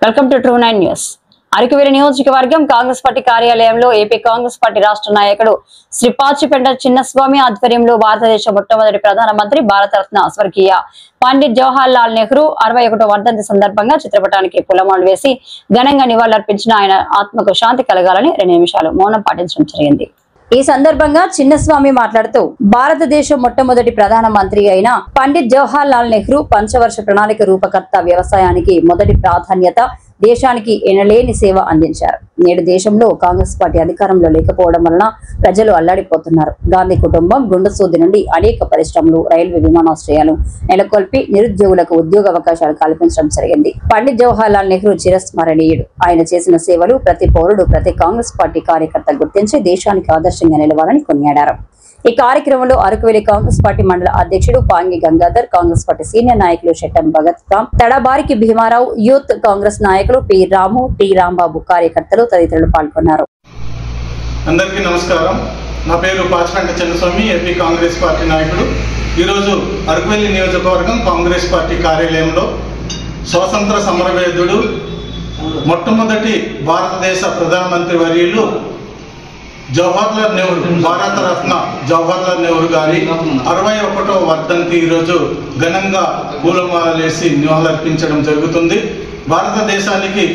Welcome to True Nine news. Araku Valley నియోజకవర్గం Congress party కార్యాలయంలో AP Congress party రాష్ట్ర నాయకుడు శ్రీ పాచిపెంట చిన్నస్వామి ఆధ్వర్యంలో భారతదేశ మొట్టమొదటి ప్రధానమంత్రి భారతరత్న స్వర్గీయ పండిట్ జవహర్ లాల్ నెహ్రూ 61వ వర్ధంతి సందర్భంగా చిత్రపటానికి పూలమాలలు వేసి ఘనంగా నివాళులర్పించిన ఆయన ఆత్మకు శాంతి కలగాలని 2 నిమిషాలు మౌనం పాటించడం జరిగింది. ఈ సందర్భంగా చిన్నస్వామి మాట్లాడుతూ భారతదేశ మొట్టమొదటి ప్రధానమంత్రి అయిన పండిట్ జవహర్ లాల్ నెహ్రూ పంచవర్ష ప్రణాళిక రూపకర్త, వ్యవసాయానికి మొదటి ప్రాధాన్యత, దేశానికి ఎనలేని సేవ అందించారు. నేడు దేశంలో కాంగ్రెస్ పార్టీ అధికారంలో లేకపోవడం వలన ప్రజలు అల్లాడిపోతున్నారు. గాంధీ కుటుంబం గుండెసూది నుండి అనేక పరిశ్రమలు, రైల్వే విమానాశ్రయాలు నెలకొల్పి నిరుద్యోగులకు ఉద్యోగ అవకాశాలు కల్పించడం జరిగింది. పండిట్ జవహర్ లాల్ నెహ్రూ చిరస్మరణీయుడు. ఆయన చేసిన సేవలు ప్రతి పౌరుడు, ప్రతి కాంగ్రెస్ పార్టీ కార్యకర్త గుర్తించి దేశానికి ఆదర్శంగా నిలవాలని కొనియాడారు. ఈ కార్యక్రమంలో అరకువేలి కాంగ్రెస్ పార్టీ మండల అధ్యక్షుడు పాంగి గంగాధర్, కాంగ్రెస్ పార్టీ సీనియర్ నాయకులు శెట్టం భగత్ రామ్, తడబారికి భీమారావు, యూత్ కాంగ్రెస్ నాయకులు పి రాము, టి రాంబాబు, కార్యకర్తలు తదితరులు పాల్గొన్నారు. అందరికీ నమస్కారం. నా పేరు పాచిపెంట చిన్నస్వామి, ఏపీ కాంగ్రెస్ పార్టీ నాయకుడు. ఈరోజు అరకువేలి నియోజకవర్గం కాంగ్రెస్ పార్టీ కార్యాలయంలో స్వాతంత్ర సమరయోధుడు, మొట్టమొదటి భారతదేశ ప్రధానమంత్రి వర్యులు జవహర్లాల్ నెహ్రూ, భారతరత్న జవహర్లాల్ నెహ్రూ గారి 61వ వర్ధంతి ఈరోజు ఘనంగా పూలమాలలేసి నివాళులర్పించడం జరుగుతుంది. భారతదేశానికి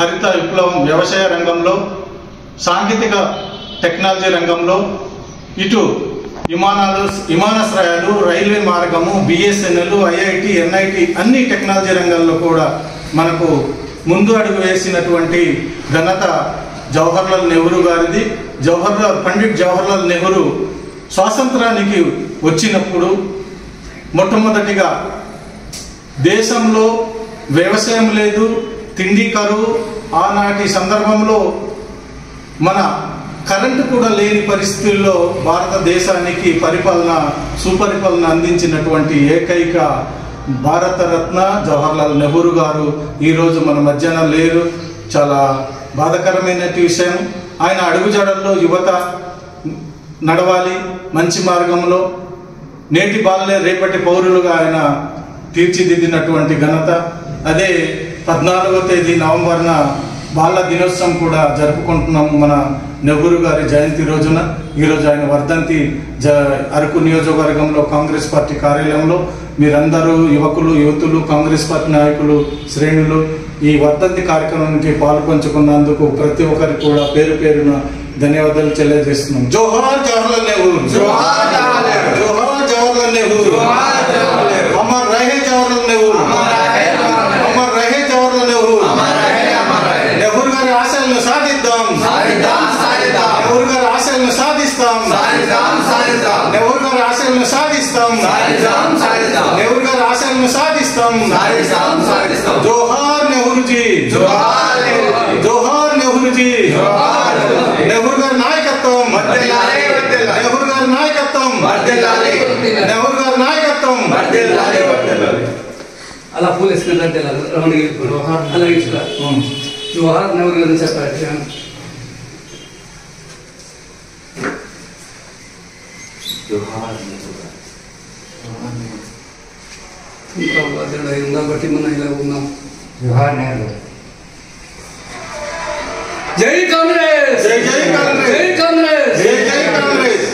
హరిత విప్లవం, వ్యవసాయ రంగంలో, సాంకేతిక టెక్నాలజీ రంగంలో, ఇటు విమానాశ్రయాలు, రైల్వే మార్గము, బిఎస్ఎన్ఎల్, ఐఐటి, ఎన్ఐటి అన్ని టెక్నాలజీ రంగాల్లో కూడా మనకు ముందు అడుగు వేసినటువంటి ఘనత జవహర్లాల్ నెహ్రూ గారిది. పండిట్ జవహర్లాల్ నెహ్రూ స్వాతంత్రానికి వచ్చినప్పుడు మొట్టమొదటిగా దేశంలో వ్యవసాయం లేదు, తిండి కరువు, ఆనాటి సందర్భంలో మన కరెంటు కూడా లేని పరిస్థితుల్లో భారతదేశానికి సుపరిపాలన అందించినటువంటి ఏకైక భారతరత్న జవహర్లాల్ నెహ్రూ గారు ఈరోజు మన మధ్యాహ్న లేరు. చాలా బాధాకరమైన విషయం. ఆయన అడుగుజాడల్లో యువత నడవాలి, మంచి మార్గంలో నేటి బాలలే రేపటి పౌరులుగా ఆయన తీర్చిదిద్దినటువంటి ఘనత. అదే 14వ తేదీ నవంబర్న బాల దినోత్సవం కూడా జరుపుకుంటున్నాము మన నెహ్రూ గారి జయంతి రోజున. ఈరోజు ఆయన వర్ధంతి అరకు నియోజకవర్గంలో కాంగ్రెస్ పార్టీ కార్యాలయంలో మీరందరూ యువకులు, యువతులు, కాంగ్రెస్ పార్టీ నాయకులు, శ్రేణులు ఈ వర్ధంతి కార్యక్రమానికి పాల్పంచుకున్నందుకు ప్రతి ఒక్కరికి కూడా పేరు పేరున ధన్యవాదాలు తెలియజేస్తున్నాం. జోహార్ జవహర్లాల్ నెహ్రూ, జోహార్ జవహర్లాల్ నెహ్రూ, అమర్ రహే జవహర్లాల్ నెహ్రూ, అమర్ రహే జవహర్లాల్ నెహ్రూ. నెహ్రూ గారి ఆశయాలను సాధిద్దాం, నెహ్రూ గారి ఆశయాలను సాధిస్తాం, నెహ్రూ గారి ఆశయాలను సాధిస్తాం, నెహ్రూ గారి ఆశయాలను సాధిస్తాం. జోహార్ నెహ్రూజీ, జోహార్ నెహ్రూజీ. నెహ్రూ గారి నాయకత్వం, నెహ్రూ గారి నాయకత్వం, నెహ్రూ గారి నాయకత్వం. అలా పూలు వేసుకున్నట్టే అలాగే జోహార్ నెహ్రూ గారిని చెప్పారు. బట్టి మనం ఇలా ఉన్నాం. జై కాంగ్రెస్, జై జై కాంగ్రెస్, జై కాంగ్రెస్, జై జై కాంగ్రెస్.